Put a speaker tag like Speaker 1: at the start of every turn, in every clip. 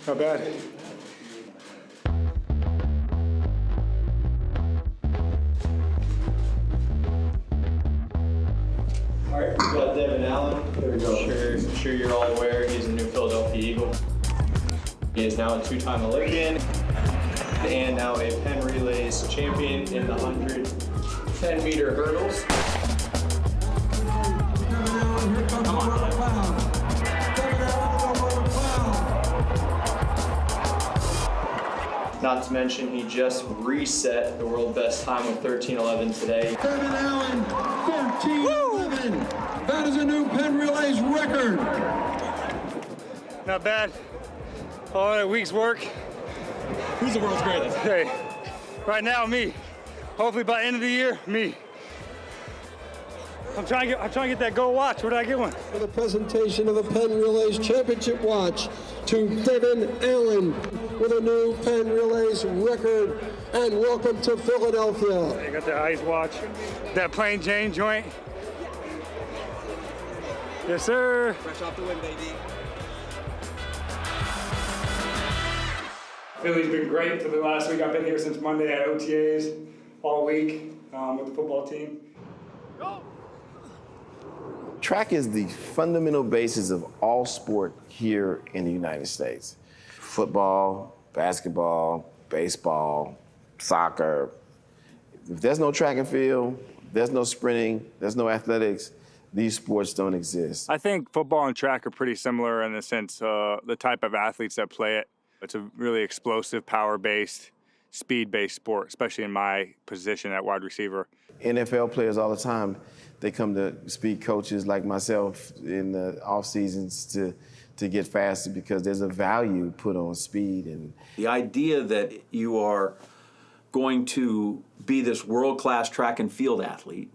Speaker 1: Not bad.
Speaker 2: All right, we got Devon Allen. There we go. I'm sure you're all aware he's a new Philadelphia Eagle. He is now a two-time Olympian and now a Penn Relays champion in the 110-meter hurdles. Come on. Not to mention, he just reset the world best time of 13:11 today.
Speaker 3: Devon Allen, 13:11. That is a new Penn Relays record.
Speaker 1: Not bad. All that week's work.
Speaker 2: Who's the world's greatest?
Speaker 1: Hey, right now, me. Hopefully by the end of the year, me. I'm trying to get that gold watch. Where did I get one?
Speaker 3: For the presentation of the Penn Relays Championship watch to Devon Allen with a new Penn Relays record. And welcome to Philadelphia.
Speaker 1: I got that ice watch, that plain Jane joint. Yes, sir.
Speaker 2: Fresh off the whip, baby.
Speaker 1: Philly's been great for the last week. I've been here since Monday at OTAs all week with the football team. Go!
Speaker 4: Track is the fundamental basis of all sport here in the United States. Football, basketball, baseball, soccer. If there's no track and field, there's no sprinting, there's no athletics, these sports don't exist.
Speaker 1: I think football and track are pretty similar in the sense the type of athletes that play it. It's a really explosive, power-based, speed-based sport, especially in my position at wide receiver.
Speaker 4: NFL players all the time, they come to speed coaches like myself in the off seasons to get faster because there's a value put on speed. And
Speaker 5: the idea that you are going to be this world-class track and field athlete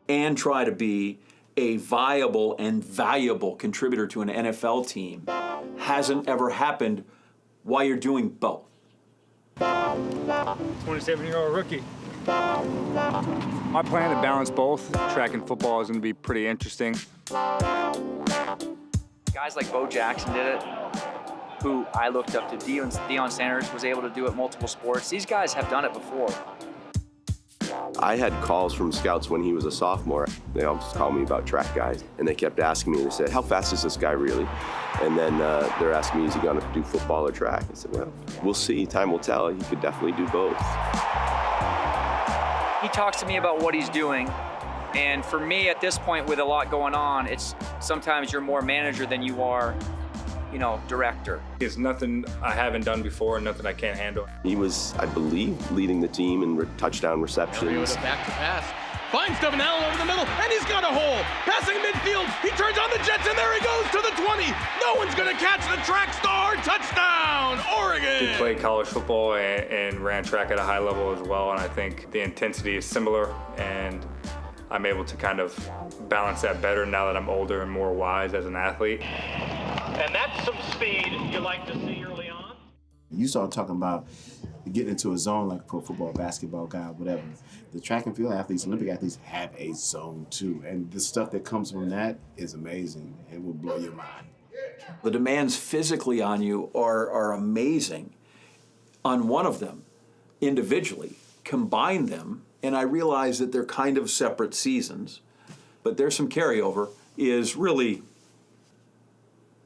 Speaker 5: and try to be a viable and valuable contributor to an NFL team hasn't ever happened while you're doing both.
Speaker 1: 27-year-old rookie. My plan to balance both track and football is going to be pretty interesting.
Speaker 6: Guys like Bo Jackson did it, who I looked up to. Deion Sanders was able to do it multiple sports. These guys have done it before.
Speaker 7: I had calls from scouts when he was a sophomore. They all just called me about track guys, and they kept asking me, they said, how fast is this guy really? And then they're asking me, is he going to do football or track? I said, well, we'll see. Time will tell. He could definitely do both.
Speaker 6: He talks to me about what he's doing, and for me at this point with a lot going on, it's sometimes you're more manager than you are, you know, director.
Speaker 1: It's nothing I haven't done before and nothing I can't handle.
Speaker 7: He was, I believe, leading the team in touchdown receptions.
Speaker 8: Back to pass. Finds Devon Allen over the middle, and he's got a hole. Passing midfield, he turns on the Jets, and there he goes to the 20. No one's going to catch the track star. Touchdown, Oregon.
Speaker 1: He played college football and ran track at a high level as well, and I think the intensity is similar, and I'm able to kind of balance that better now that I'm older and more wise as an athlete.
Speaker 8: And that's some speed you like to see early on.
Speaker 4: you start talking about getting into a zone like a pro football, basketball guy, whatever. The track and field athletes, Olympic athletes have a zone too. And the stuff that comes from that is amazing and will blow your mind.
Speaker 5: The demands physically on you are amazing. On one of them, individually, combine them, and I realize that they're kind of separate seasons, but there's some carryover, is really,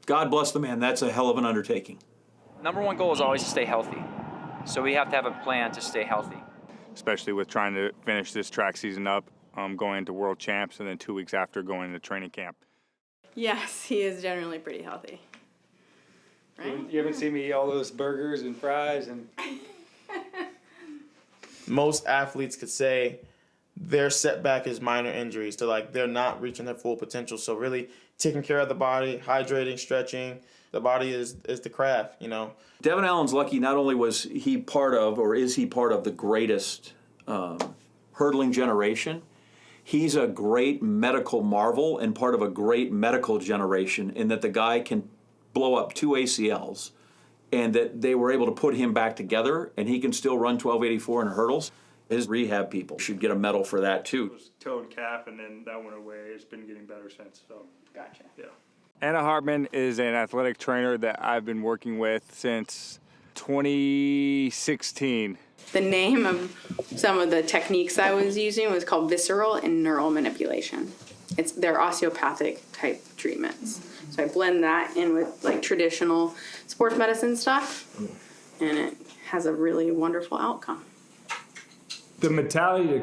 Speaker 5: God bless the man, that's a hell of an undertaking.
Speaker 6: Number one goal is always to stay healthy. So we have to have a plan to stay healthy.
Speaker 1: Especially with trying to finish this track season up, going into World Champs, and then 2 weeks after going into training camp.
Speaker 9: Yes, he is generally pretty healthy. Right?
Speaker 1: You haven't seen me eat all those burgers and fries and...
Speaker 10: Most athletes could say their setback is minor injuries. They're not reaching their full potential. So really taking care of the body, hydrating, stretching, the body is the craft, you know.
Speaker 5: Devon Allen's lucky. Not only was he part of, or is he part of the greatest hurdling generation, he's a great medical marvel and part of a great medical generation in that the guy can blow up 2 ACLs and that they were able to put him back together and he can still run 1284 in hurdles. His rehab people should get a medal for that too.
Speaker 1: It was toe and calf, and then that went away. It's been getting better since, so.
Speaker 9: Gotcha.
Speaker 1: Yeah. Anna Hartman is an athletic trainer that I've been working with since 2016.
Speaker 9: The name of some of the techniques I was using was called visceral and neural manipulation. They're osteopathic type treatments. So I blend that in with like traditional sports medicine stuff, and it has a really wonderful outcome.
Speaker 1: The mentality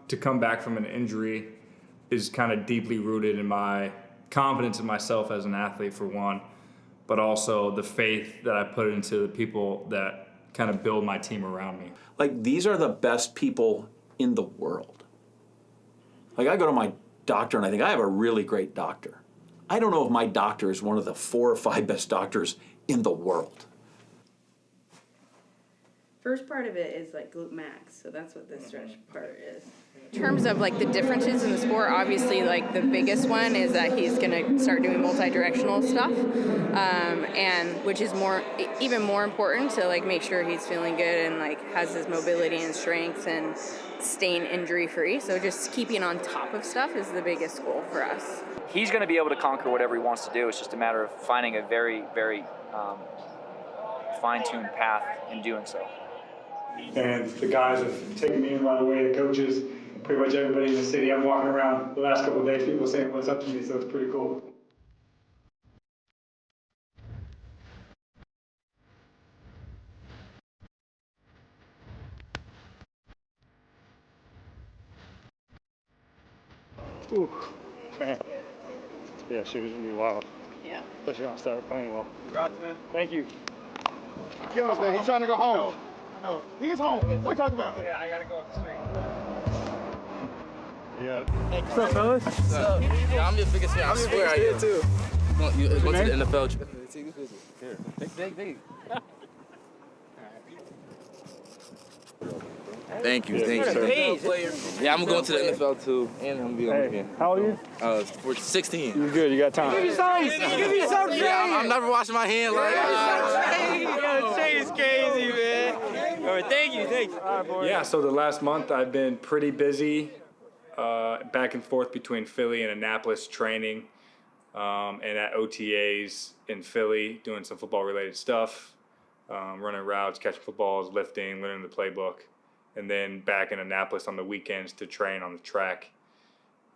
Speaker 1: to come back from an injury is kind of deeply rooted in my confidence in myself as an athlete, for one, but also the faith that I put into the people that kind of build my team around me.
Speaker 5: Like, these are the best people in the world. Like, I go to my doctor and I think I have a really great doctor. I don't know if my doctor is one of the 4 or 5 best doctors in the world.
Speaker 9: First part of it is like glute max, so that's what this stretch part is.
Speaker 11: In terms of like the differences in the sport, obviously like the biggest one is that he's going to start doing multi-directional stuff, and which is even more important to like make sure he's feeling good and like has his mobility and strength and staying injury free. So just keeping on top of stuff is the biggest goal for us.
Speaker 6: He's going to be able to conquer whatever he wants to do. It's just a matter of finding a very, very fine-tuned path in doing so.
Speaker 1: And the guys have taken me in right away, the coaches, pretty much everybody in the city. I'm walking around the last couple of days, people saying what's up to me, so it's pretty cool. Ooh, man. Yeah, shooters gonna be wild.
Speaker 9: Yeah.
Speaker 1: Especially when I start playing well.
Speaker 8: Congrats, man.
Speaker 1: Thank you.
Speaker 8: Yo, man, he's trying to go home. No, he's home. What are you talking about?
Speaker 2: Yeah, I gotta go up the street.
Speaker 1: Yeah. What's up, fellas?
Speaker 12: What's up? Yeah, I'm your biggest fan. I swear I am. Too. You went to the NFL. Here. Big. Thank you. Yeah, I'm going to the NFL too, and I'm gonna be on the game.
Speaker 1: How old are you?
Speaker 12: For 16.
Speaker 1: You're good. You got time.
Speaker 8: Give me some change.
Speaker 12: Yeah, I'm never washing my hands like that.
Speaker 8: Change crazy, man. All right, thank you.
Speaker 1: All right, boy. Yeah, so the last month I've been pretty busy, back and forth between Philly and Annapolis training, and at OTAs in Philly doing some football-related stuff, running routes, catching footballs, lifting, learning the playbook, and then back in Annapolis on the weekends to train on the track.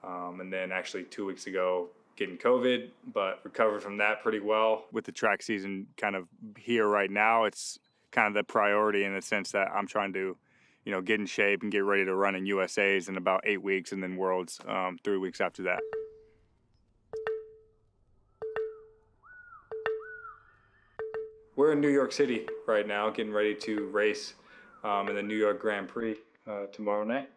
Speaker 1: And then actually 2 weeks ago, getting COVID, but recovered from that pretty well. With the track season kind of here right now, it's kind of the priority in the sense that I'm trying to, get in shape and get ready to run in USAs in about 8 weeks, and then Worlds 3 weeks after that. We're in New York City right now, getting ready to race in the New York Grand Prix tomorrow night.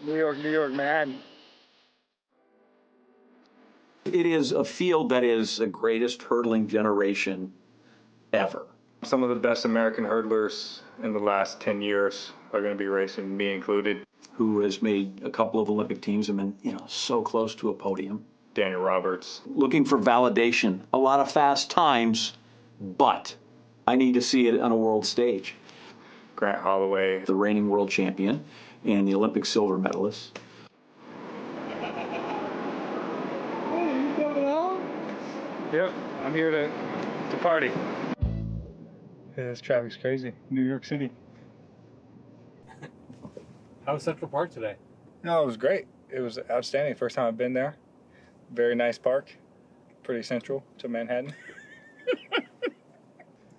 Speaker 1: New York, man.
Speaker 5: It is a field that is the greatest hurdling generation ever.
Speaker 1: Some of the best American hurdlers in the last 10 years are going to be racing, me included.
Speaker 5: Who has made a couple of Olympic teams and been, so close to a podium.
Speaker 1: Daniel Roberts.
Speaker 5: Looking for validation. A lot of fast times, but I need to see it on a world stage.
Speaker 1: Grant Holloway.
Speaker 5: The reigning world champion and the Olympic silver medalist.
Speaker 1: Yep, I'm here to party. Yeah, this traffic's crazy. New York City.
Speaker 13: How was Central Park today?
Speaker 1: No, it was great. It was outstanding. First time I've been there. Very nice park. Pretty central to Manhattan.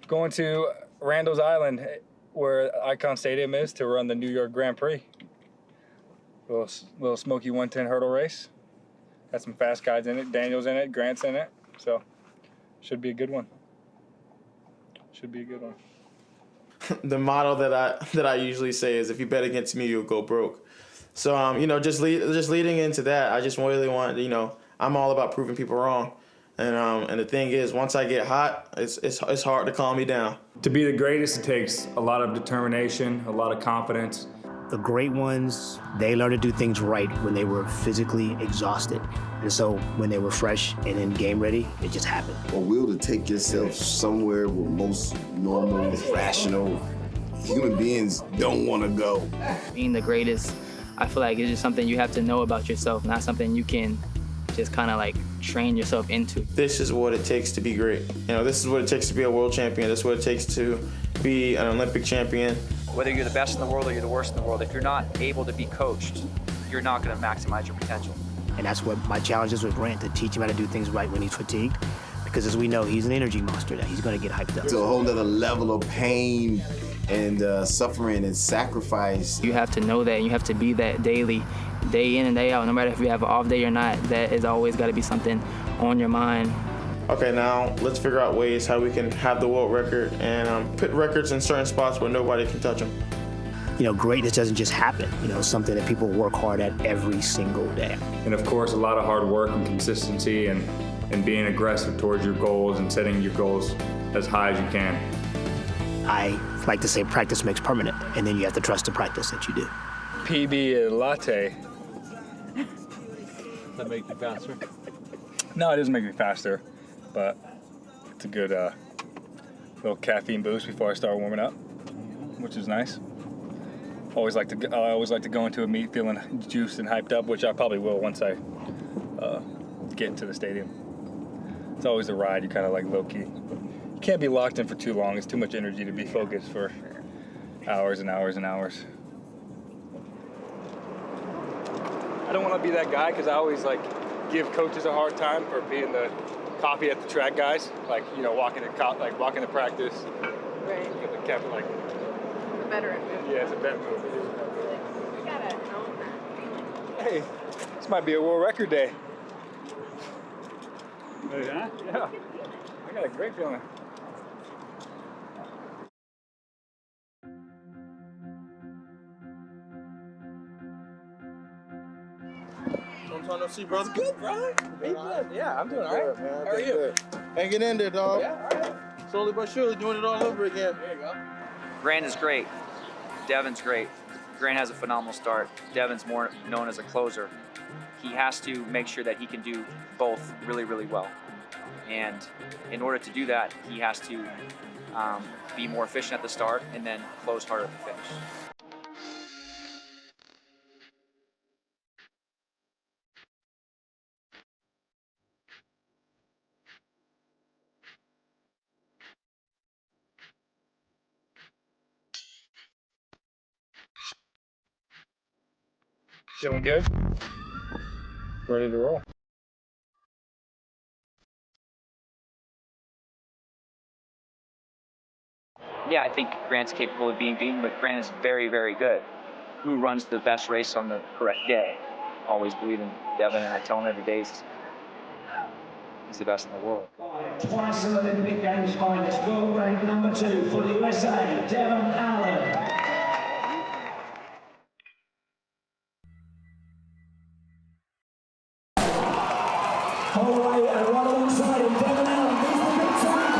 Speaker 1: Going to Randall's Island, where Icon Stadium is, to run the New York Grand Prix. Little smoky 110 hurdle race. Got some fast guys in it. Daniel's in it. Grant's in it. So, should be a good one.
Speaker 10: The motto that I usually say is, if you bet against me, you'll go broke. So just leading into that, I just really want, I'm all about proving people wrong. And the thing is, once I get hot, it's hard to calm me down.
Speaker 1: To be the greatest, it takes a lot of determination, a lot of confidence.
Speaker 14: The great ones, they learn to do things right when they were physically exhausted. And so when they were fresh and in game ready, it just happened.
Speaker 4: A will to take yourself somewhere where most normal, rational human beings don't want to go.
Speaker 15: Being the greatest, I feel like it's just something you have to know about yourself, not something you can just kind of like train yourself into.
Speaker 10: This is what it takes to be great. This is what it takes to be a world champion. This is what it takes to be an Olympic champion.
Speaker 6: Whether you're the best in the world or you're the worst in the world, if you're not able to be coached, you're not going to maximize your potential.
Speaker 14: And that's what my challenge is with Grant, to teach him how to do things right when he's fatigued. Because as we know, he's an energy monster that he's going to get hyped up.
Speaker 4: It's a whole nother level of pain and suffering and sacrifice.
Speaker 15: You have to know that, and you have to be that daily, day in and day out. No matter if you have an off day or not, that has always got to be something on your mind.
Speaker 10: Okay, now let's figure out ways how we can have the world record and put records in certain spots where nobody can touch them.
Speaker 14: Greatness doesn't just happen. It's something that people work hard at every single day.
Speaker 1: And of course, a lot of hard work and consistency and being aggressive towards your goals and setting your goals as high as you can.
Speaker 14: I like to say practice makes permanent, and then you have to trust the practice that you do.
Speaker 1: PB latte.
Speaker 13: Does that make you faster?
Speaker 1: No, it doesn't make me faster, but it's a good little caffeine boost before I start warming up, which is nice. I always like to go into a meet feeling juiced and hyped up, which I probably will once I get into the stadium. It's always a ride. You kind of like low-key. You can't be locked in for too long. It's too much energy to be focused for hours and hours and hours. I don't want to be that guy because I always give coaches a hard time for being the coffee at the track guys, walking to practice.
Speaker 11: Right.
Speaker 1: The
Speaker 11: veteran move.
Speaker 1: Yeah, it's a vet move.
Speaker 11: We gotta own that feeling.
Speaker 1: Hey, this might be a world record day.
Speaker 13: Yeah?
Speaker 1: Yeah. I got a great feeling.
Speaker 10: Long time no see, brother. Good, bro.
Speaker 1: Yeah, I'm doing all right.
Speaker 10: Man.
Speaker 1: How are you?
Speaker 10: Hanging in there, dog.
Speaker 1: Yeah, all right.
Speaker 10: Slowly but surely doing it all over again.
Speaker 1: There you go.
Speaker 6: Grant is great. Devon's great. Grant has a phenomenal start. Devon's more known as a closer. He has to make sure that he can do both really, really well. And in order to do that, he has to be more efficient at the start and then close harder at the finish.
Speaker 1: Feeling good? Ready to roll.
Speaker 6: Yeah, I think Grant's capable of being beaten, but Grant is very, very good. Who runs the best race on the correct day? Always believe in Devon, and I tell him every day he's the best in the world.
Speaker 16: Twice in Olympic Games finalist, world rank number 2 for the USA, Devon Allen. Holloway and right alongside him, Devon Allen. He's the big time.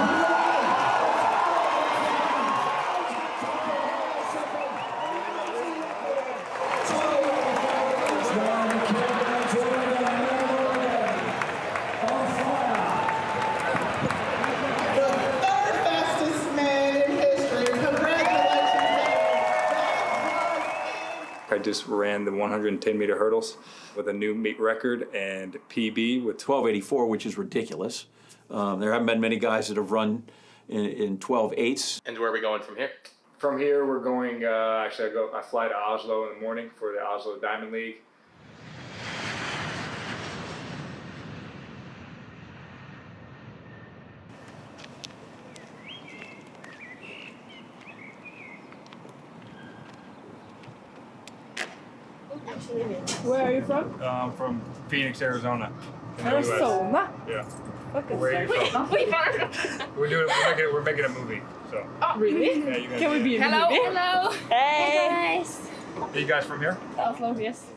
Speaker 1: I just ran the 110-meter hurdles with a new meet record and PB with
Speaker 5: 12:84, which is ridiculous. There haven't been many guys that have run in 12:8s.
Speaker 13: And where are we going from here?
Speaker 1: From here, we're going. Actually, I fly to Oslo in the morning for the Oslo Diamond League.
Speaker 17: Where are you from?
Speaker 1: I'm from Phoenix, Arizona. In the US.
Speaker 17: Arizona?
Speaker 1: Yeah.
Speaker 17: Okay.
Speaker 1: Where are you from? We're making a movie. So.
Speaker 17: Oh, really?
Speaker 1: Yeah, you guys
Speaker 17: Can we be in the
Speaker 11: Hello.
Speaker 17: movie?
Speaker 11: Hello.
Speaker 17: Hey.
Speaker 11: Guys.
Speaker 1: Are you guys from here?
Speaker 17: Oslo, yes.